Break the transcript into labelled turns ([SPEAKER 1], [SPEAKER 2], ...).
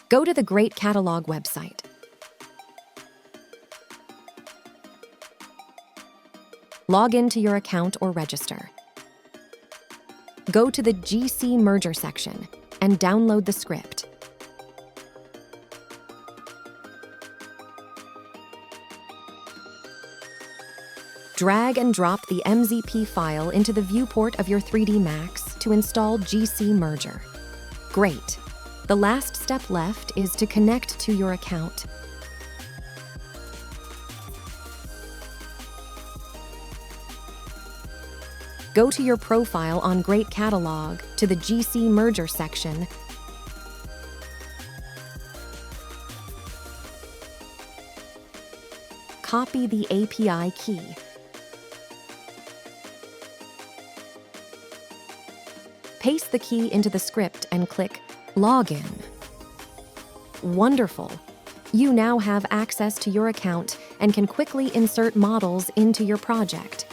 [SPEAKER 1] Go to the Great Catalog website. Log into your account or register. Go to the GC Merger section and download the script. Drag and drop the MZP file into the viewport of your 3D Max to install GC Merger. Great! The last step left is to connect to your account. Go to your profile on Great Catalog to the GC Merger section. Copy the API key. Paste the key into the script and click Login. Wonderful! You now have access to your account and can quickly insert models into your project.